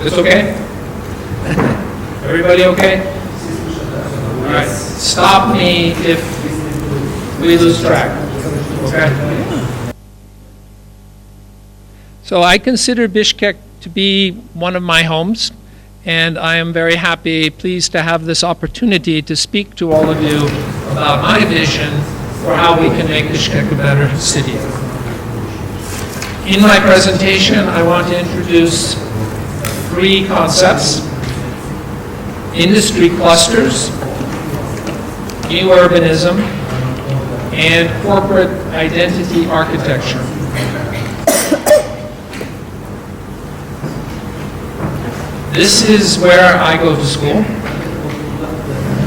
This okay? Everybody okay? All right. Stop me if we lose track. Okay? So I consider Bishkek to be one of my homes, and I am very happy, pleased to have this opportunity to speak to all of you about my vision for how we can make Bishkek a better city. In my presentation, I want to introduce three concepts: industry clusters, new urbanism, and corporate identity architecture. This is where I go to school.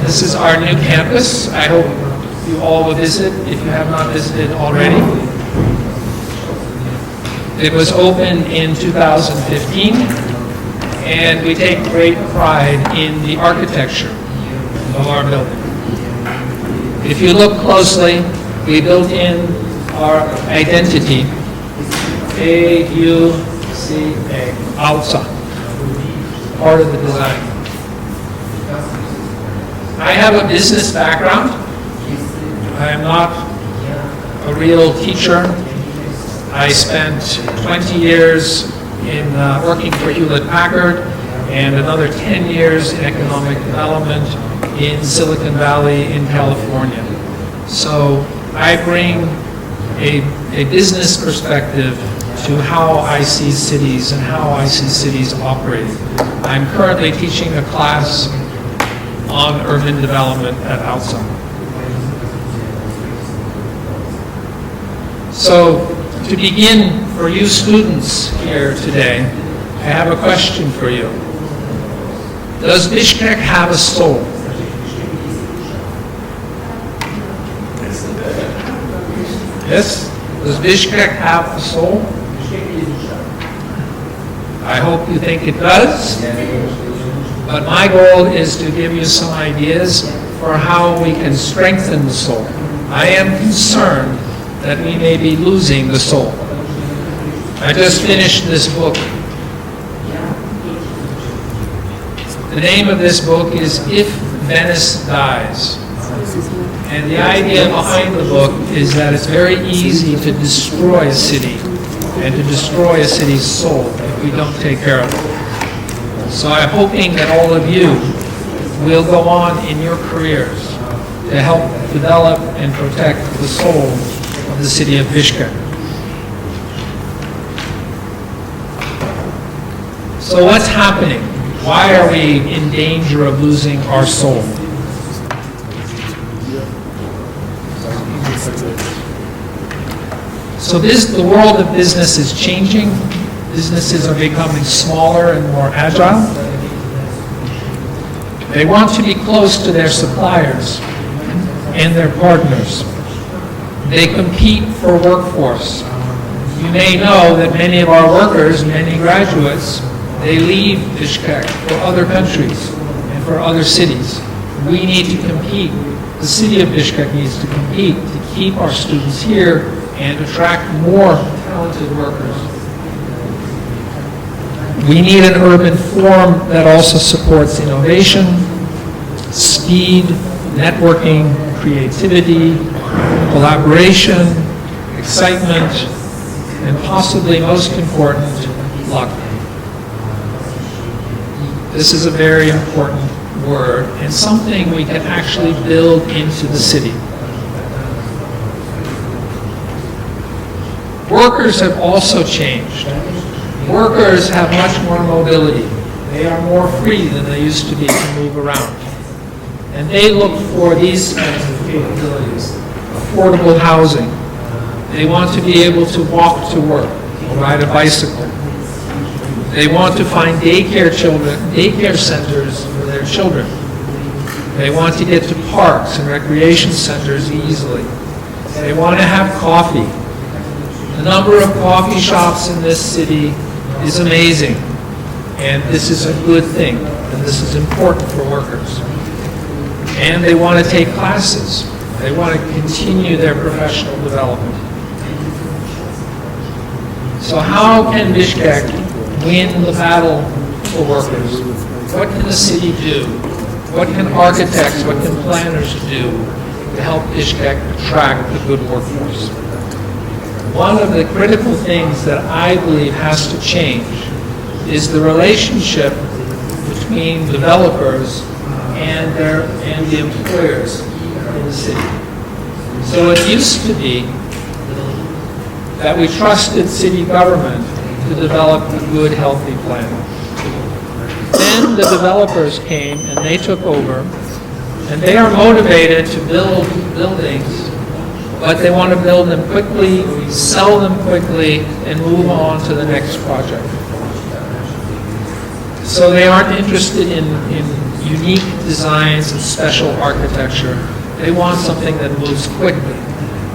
This is our new campus. I hope you all will visit if you have not visited already. It was opened in 2015, and we take great pride in the architecture of our building. If you look closely, we built in our identity, A-U-C-A, ΑΟЦΑ, part of the design. I have a business background. I am not a real teacher. I spent 20 years in working for Hewlett-Packard and another 10 years in economic development in Silicon Valley in California. So I bring a business perspective to how I see cities and how I see cities operating. I'm currently teaching a class on urban development at АУЦА. So to begin, for you students here today, I have a question for you. Does Bishkek have a soul? Yes? Does Bishkek have a soul? I hope you think it does. But my goal is to give you some ideas for how we can strengthen the soul. I am concerned that we may be losing the soul. I just finished this book. The name of this book is If Venice Dies. And the idea behind the book is that it's very easy to destroy a city and to destroy a city's soul if we don't take care of it. So I'm hoping that all of you will go on in your careers to help develop and protect the soul of the city of Bishkek. So what's happening? Why are we in danger of losing our soul? So the world of business is changing. Businesses are becoming smaller and more agile. They want to be close to their suppliers and their partners. They compete for workforce. You may know that many of our workers, many graduates, they leave Bishkek for other countries and for other cities. We need to compete. The city of Bishkek needs to compete to keep our students here and attract more talented workers. We need an urban form that also supports innovation, speed, networking, creativity, collaboration, excitement, and possibly most important, luck. This is a very important word and something we can actually build into the city. Workers have also changed. Workers have much more mobility. They are more free than they used to be to move around. And they look for these kinds of capabilities. Affordable housing. They want to be able to walk to work or ride a bicycle. They want to find daycare centers for their children. They want to get to parks and recreation centers easily. They want to have coffee. The number of coffee shops in this city is amazing, and this is a good thing, and this is important for workers. And they want to take classes. They want to continue their professional development. So how can Bishkek win the battle for workers. What can the city do? What can architects, what can planners do to help Bishkek attract a good workforce? One of the critical things that I believe has to change is the relationship between developers and the employers in the city. So it used to be that we trusted city government to develop a good, healthy plan. Then the developers came and they took over, and they are motivated to build buildings, but they want to build them quickly, sell them quickly, and move on to the next project. So they aren't interested in unique designs and special architecture. They want something that moves quickly.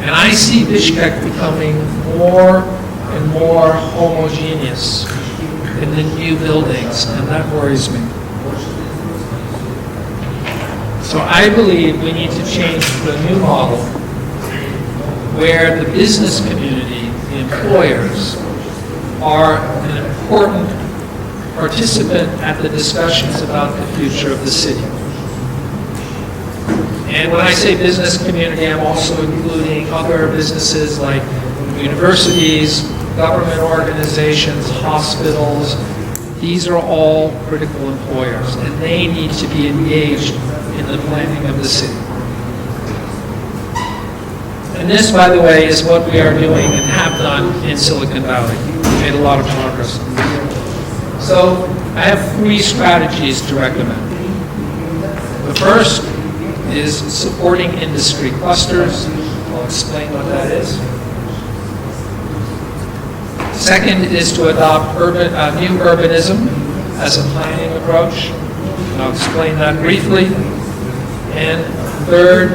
And I see Bishkek becoming more and more homogeneous in the new buildings, and that worries me. So I believe we need to change to a new model where the business community, the employers, are an important participant at the discussions about the future of the city. And when I say business community, I'm also including other businesses like universities, government organizations, hospitals. These are all critical employers, and they need to be engaged in the planning of the city. And this, by the way, is what we are doing and have done in Silicon Valley. We made a lot of progress. So I have 3 strategies to recommend. The first is supporting industry clusters. I'll explain what that is. Second is to adopt new urbanism as a planning approach. And I'll explain that briefly. And third,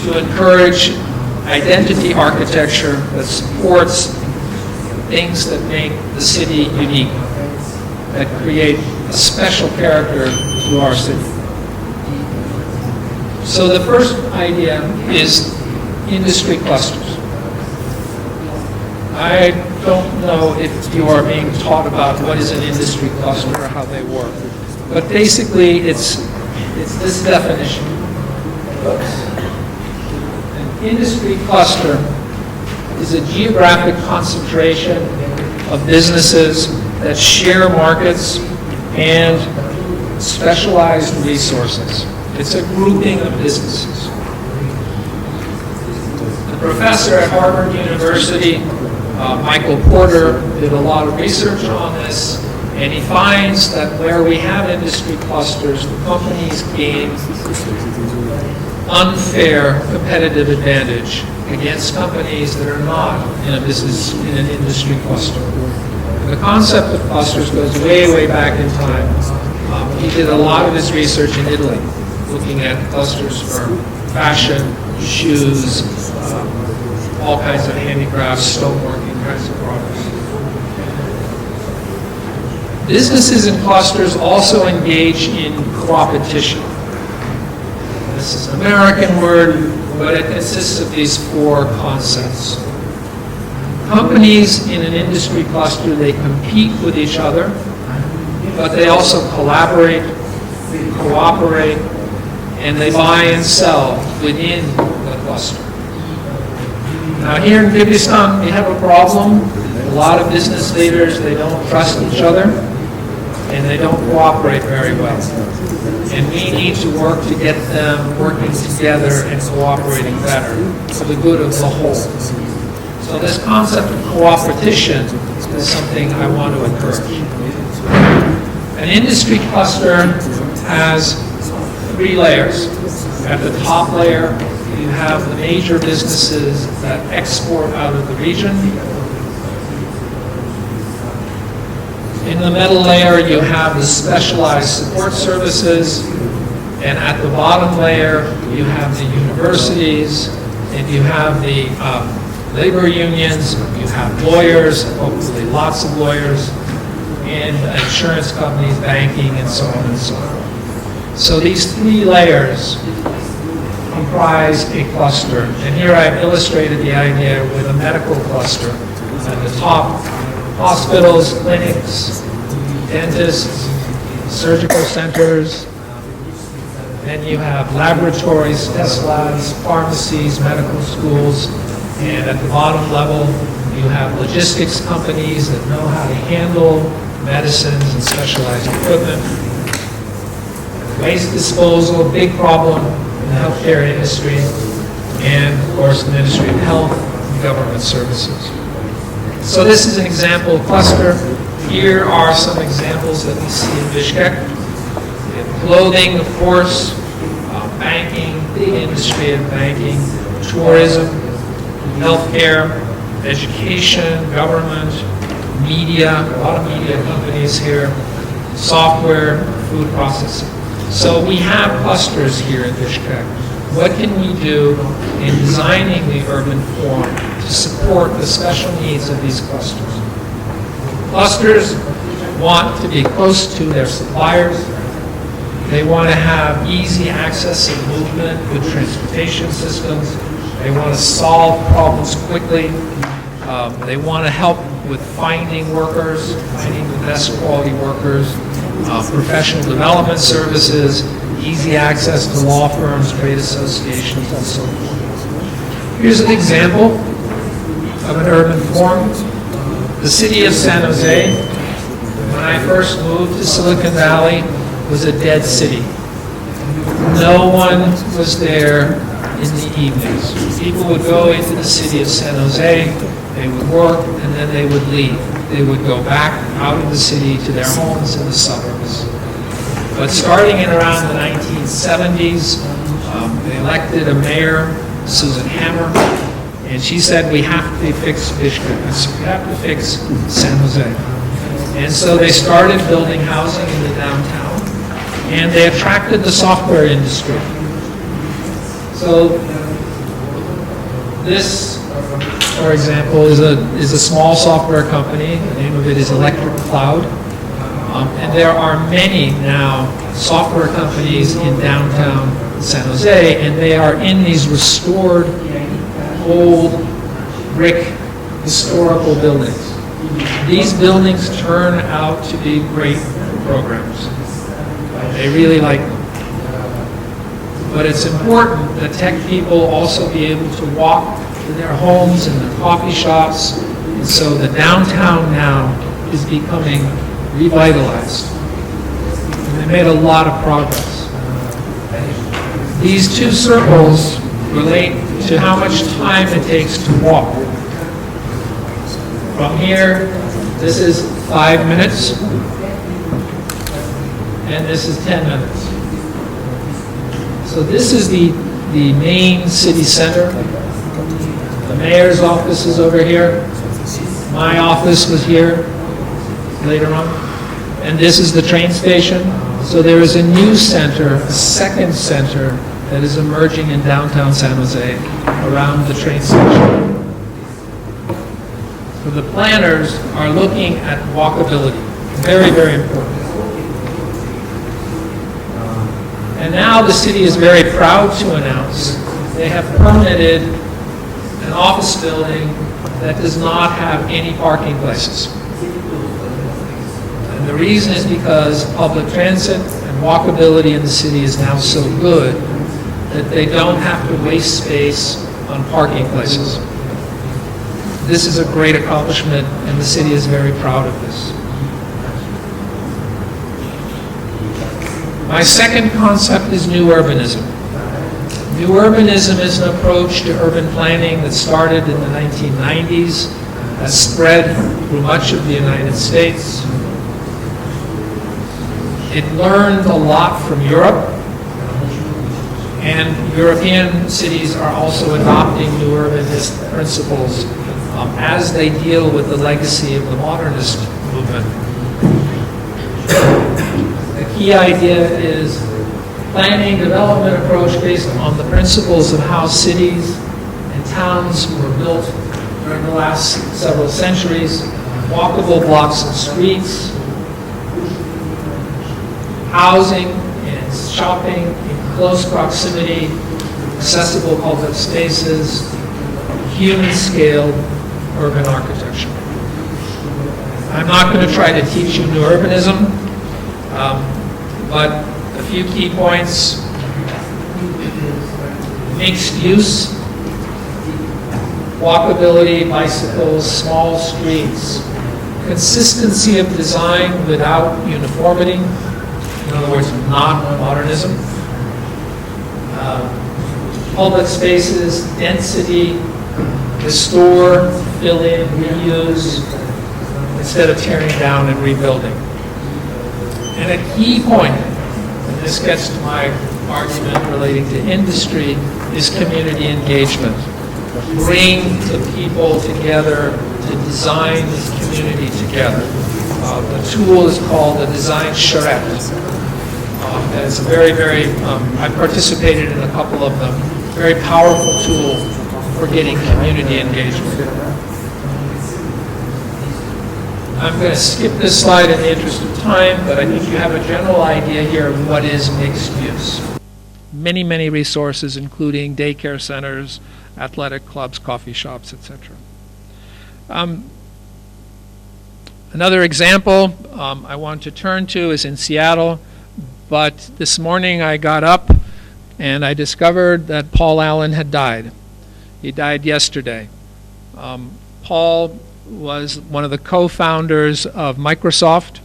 to encourage identity architecture that supports things that make the city unique, that create a special character to our city. So the first idea is industry clusters. I don't know if you are being taught about what is an industry cluster or how they work, but basically it's this definition. An industry cluster is a geographic concentration of businesses that share markets and specialized resources. It's a grouping of businesses. The professor at Harvard University, Michael Porter, did a lot of research on this, and he finds that where we have industry clusters, the companies gain unfair competitive advantage against companies that are not in an industry cluster. The concept of clusters goes way, way back in time. He did a lot of his research in Italy, looking at clusters for fashion, shoes, all kinds of handicrafts, stoneworking kinds of products. Businesses in clusters also engage in coopetition. This is an American word, but it consists of these 4 concepts. Companies in an industry cluster, they compete with each other, but they also collaborate, cooperate, and they buy and sell within the cluster. Now here in Kyrgyzstan, we have a problem. A lot of business leaders, they don't trust each other, and they don't cooperate very well. And we need to work to get them working together and cooperating better for the good of the whole. So this concept of coopetition is something I want to encourage. An industry cluster has 3 layers. At the top layer, you have the major businesses that export out of the region. In the middle layer, you have the specialized support services. And at the bottom layer, you have the universities, and you have the labor unions, you have lawyers, hopefully lots of lawyers, and insurance companies, banking, and so on and so forth. So these 3 layers comprise a cluster. And here I've illustrated the idea with a medical cluster. At the top, hospitals, clinics, dentists, surgical centers. Then you have laboratories, test labs, pharmacies, medical schools, and at the bottom level, you have logistics companies that know how to handle medicines and specialized equipment. Waste disposal, big problem in the healthcare industry, and of course the Ministry of Health and Government Services. So this is an example cluster. Here are some examples that we see in Bishkek. We have clothing, of course, banking, big industry of banking, tourism, healthcare, education, government, media, a lot of media companies here, software, food processing. So we have clusters here in Bishkek. What can we do in designing the urban form to support the special needs of these clusters? Clusters want to be close to their suppliers. They want to have easy access and movement, good transportation systems. They want to solve problems quickly. They want to help with finding workers, finding the best quality workers, professional development services, easy access to law firms, trade associations, and so forth. Here's an example of an urban form. The city of San Jose, when I first moved to Silicon Valley, was a dead city. No one was there in the evenings. People would go into the city of San Jose, they would work, and then they would leave. They would go back out of the city to their homes in the suburbs. But starting in around the 1970s, they elected a mayor, Susan Hammer, and she said, we have to fix Bishkek. We have to fix San Jose. And so they started building housing in the downtown, and they attracted the software industry. So this, for example, is a small software company. The name of it is Electric Cloud. And there are many now software companies in downtown San Jose, and they are in these restored, old, brick, historical buildings. These buildings turn out to be great programs. They really like them. But it's important that tech people also be able to walk to their homes and their coffee shops, and so the downtown now is becoming revitalized. And they made a lot of progress. These two circles relate to how much time it takes to walk. From here, this is 5 minutes, and this is 10 minutes. So this is the main city center. The mayor's office is over here. My office was here later on. And this is the train station. So there is a new center, a second center, that is emerging in downtown San Jose around the train station. So the planners are looking at walkability. Very, very important. And now the city is very proud to announce they have permitted an office building that does not have any parking places. And the reason is because public transit and walkability in the city is now so good that they don't have to waste space on parking places. This is a great accomplishment, and the city is very proud of this. My second concept is new urbanism. New urbanism is an approach to urban planning that started in the 1990s, has spread through much of the United States. It learned a lot from Europe, and European cities are also adopting new urbanist principles as they deal with the legacy of the modernist movement. The key idea is planning development approach based on the principles of how cities and towns were built during the last several centuries, walkable blocks and streets, housing and shopping in close proximity, accessible public spaces, human-scale urban architecture. I'm not going to try to teach you new urbanism, but a few key points. Mixed use, walkability, bicycles, small streets, consistency of design without uniformity, in other words, not modernism, public spaces, density, restore, fill in, reuse, instead of tearing down and rebuilding. And a key point, and this gets to my argument relating to industry, is community engagement. Bring the people together to design this community together. The tool is called the design charrette. And it's a very, I've participated in a couple of them, very powerful tool for getting community engagement. I'm going to skip this slide in the interest of time, but I think you have a general idea here of what is mixed use. Many resources, including daycare centers, athletic clubs, coffee shops, etc. Another example I want to turn to is in Seattle, but this morning I got up and I discovered that Paul Allen had died. He died yesterday. Paul was one of the co-founders of Microsoft,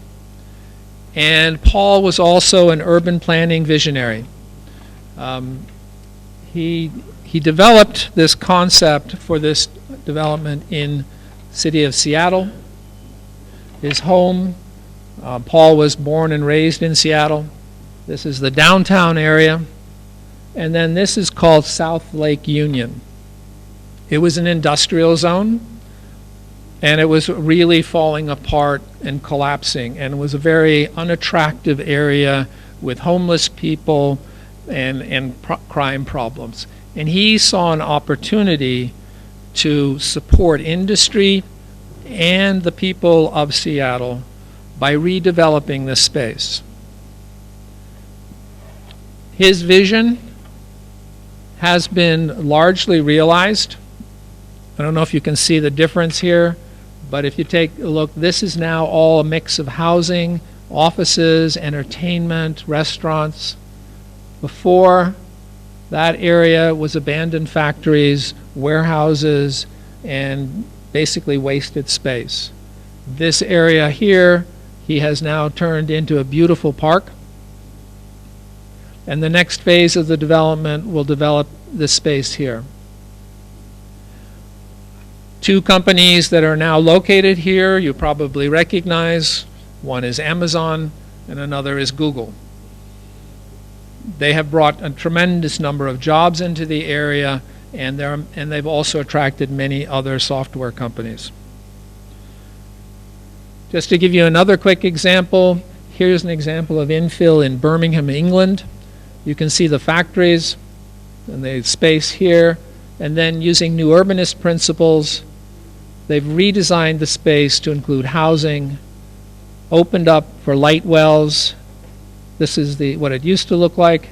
and Paul was also an urban planning visionary. He developed this concept for this development in city of Seattle. His home, Paul was born and raised in Seattle. This is the downtown area, and then this is called South Lake Union. It was an industrial zone, and it was really falling apart and collapsing, and it was a very unattractive area with homeless people and crime problems. And he saw an opportunity to support industry and the people of Seattle by redeveloping this space. His vision has been largely realized. I don't know if you can see the difference here, but if you take a look, this is now all a mix of housing, offices, entertainment, restaurants. Before, that area was abandoned factories, warehouses, and basically wasted space. This area here, he has now turned into a beautiful park. And the next phase of the development will develop this space here. Two companies that are now located here you probably recognize. One is Amazon and another is Google. They have brought a tremendous number of jobs into the area, and they've also attracted many other software companies. Just to give you another quick example, here's an example of infill in Birmingham, England. You can see the factories and the space here, and then using new urbanist principles, they've redesigned the space to include housing, opened up for light wells. This is what it used to look like,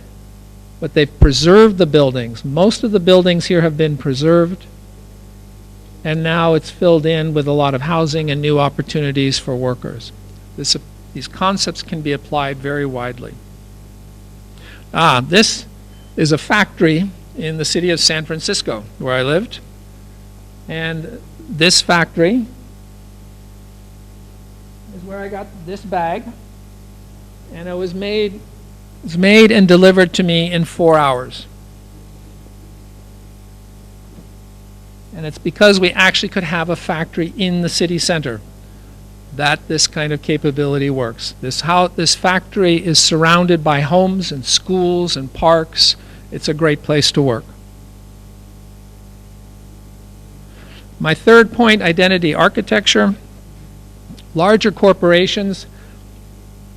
but they've preserved the buildings. Most of the buildings here have been preserved, and now it's filled in with a lot of housing and new opportunities for workers. These concepts can be applied very widely. This is a factory in the city of San Francisco, where I lived, and this factory is where I got this bag. And it was made and delivered to me in 4 hours. And it's because we actually could have a factory in the city center that this kind of capability works. This factory is surrounded by homes and schools and parks. It's a great place to work. My third point, identity architecture. Larger corporations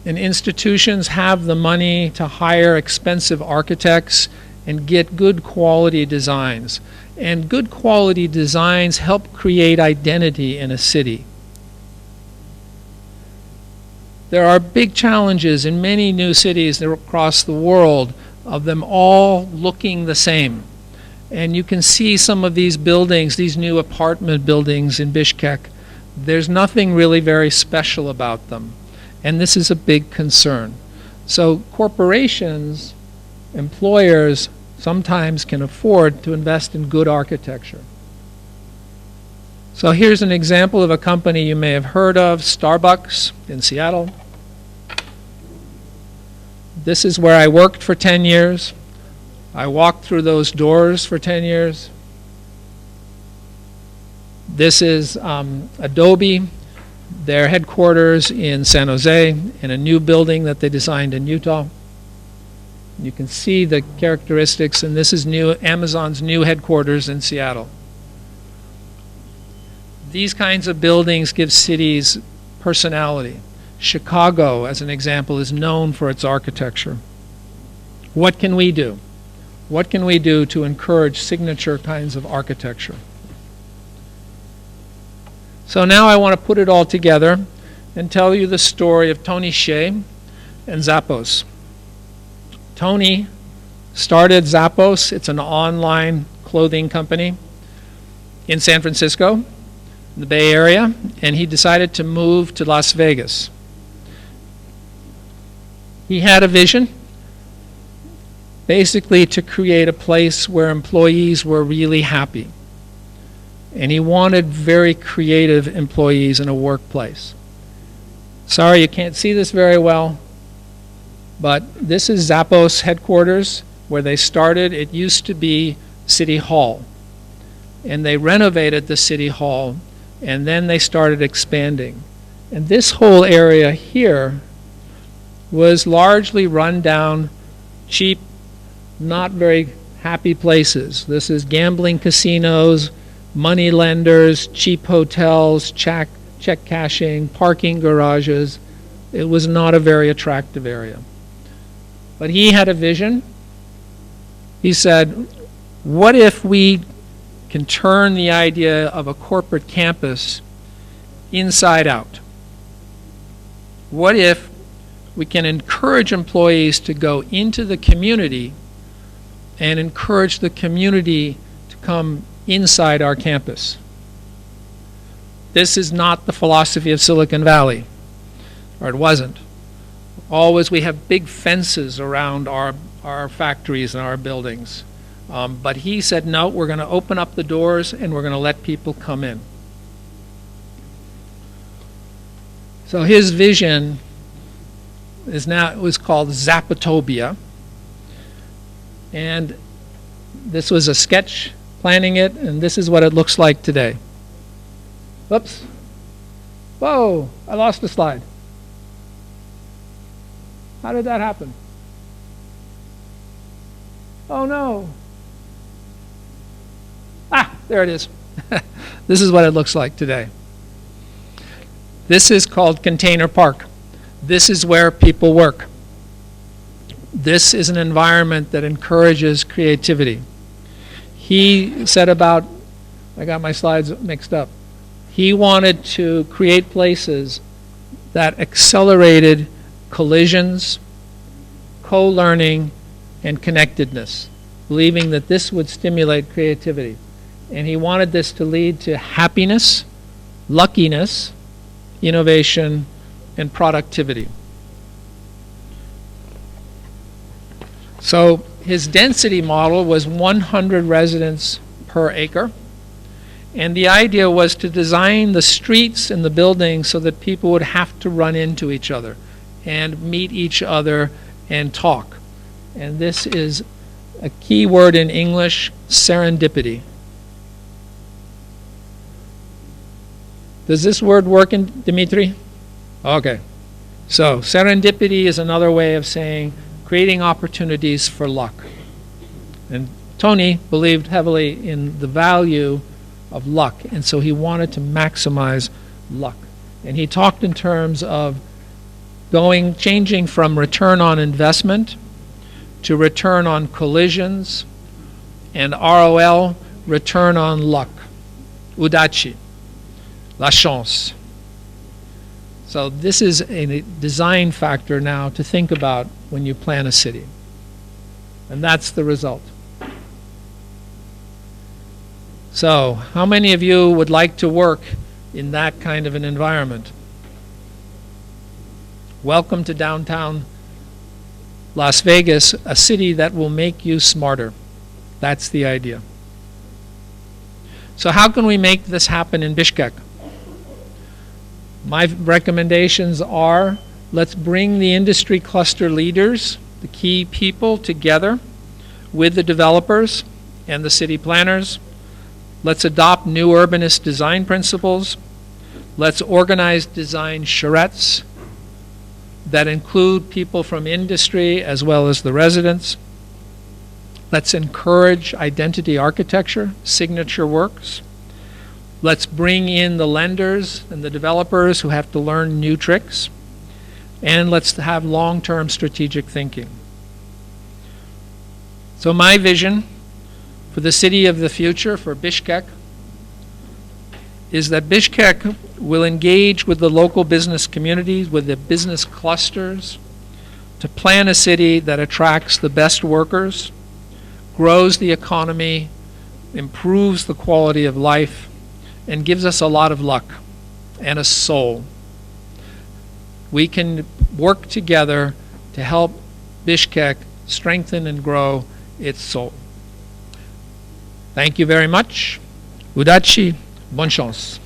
and institutions have the money to hire expensive architects and get good quality designs. And good quality designs help create identity in a city. There are big challenges in many new cities across the world of them all looking the same. And you can see some of these buildings, these new apartment buildings in Bishkek, There's nothing really very special about them. And this is a big concern. So corporations, employers, sometimes can afford to invest in good architecture. So here's an example of a company you may have heard of, Starbucks in Seattle. This is where I worked for 10 years. I walked through those doors for 10 years. This is Adobe, their headquarters in San Jose, in a new building that they designed in Utah. You can see the characteristics, and this is Amazon's new headquarters in Seattle. These kinds of buildings give cities personality. Chicago, as an example, is known for its architecture. What can we do? What can we do to encourage signature kinds of architecture? So now I want to put it all together and tell you the story of Tony Hsieh and Zappos. Tony started Zappos. It's an online clothing company in San Francisco, in the Bay Area, and he decided to move to Las Vegas. He had a vision, basically to create a place where employees were really happy. And he wanted very creative employees in a workplace. Sorry, you can't see this very well, but this is Zappos headquarters where they started. It used to be City Hall, and they renovated the City Hall, and then they started expanding. And this whole area here was largely run down, cheap, not very happy places. This is gambling casinos, money lenders, cheap hotels, check cashing, parking garages. It was not a very attractive area. But he had a vision. He said, what if we can turn the idea of a corporate campus inside out? What if we can encourage employees to go into the community and encourage the community to come inside our campus? This is not the philosophy of Silicon Valley, or it wasn't. Always we have big fences around our factories and our buildings. But he said, no, we're going to open up the doors and we're going to let people come in. So his vision was called Zappotopia. And this was a sketch planning it, and this is what it looks like today. Whoops. Whoa, I lost the slide. How did that happen? Oh no. Ah, there it is. This is what it looks like today. This is called Container Park. This is where people work. This is an environment that encourages creativity. He said about, I got my slides mixed up. He wanted to create places that accelerated collisions, co-learning, and connectedness, believing that this would stimulate creativity. And he wanted this to lead to happiness, luckiness, innovation, and productivity. So his density model was 100 residents per acre. And the idea was to design the streets and the buildings so that people would have to run into each other and meet each other and talk. And this is a key word in English, serendipity. Does this word work in Dimitri? Okay. So serendipity is another way of saying creating opportunities for luck. And Tony believed heavily in the value of luck, and so he wanted to maximize luck. And he talked in terms of changing from return on investment to return on collisions, and ROL, return on luck, udachi, la chance. So this is a design factor now to think about when you plan a city. And that's the result. So how many of you would like to work in that kind of an environment. Welcome to downtown Las Vegas, a city that will make you smarter. That's the idea. So how can we make this happen in Bishkek? My recommendations are, let's bring the industry cluster leaders, the key people, together with the developers and the city planners. Let's adopt new urbanist design principles. Let's organize design charrettes that include people from industry as well as the residents. Let's encourage identity architecture, signature works. Let's bring in the lenders and the developers who have to learn new tricks. And let's have long-term strategic thinking. So my vision for the city of the future, for Bishkek, is that Bishkek will engage with the local business communities, with the business clusters, to plan a city that attracts the best workers, grows the economy, improves the quality of life, and gives us a lot of luck and a soul. We can work together to help Bishkek strengthen and grow its soul. Thank you very much. Udachi, bonne chance.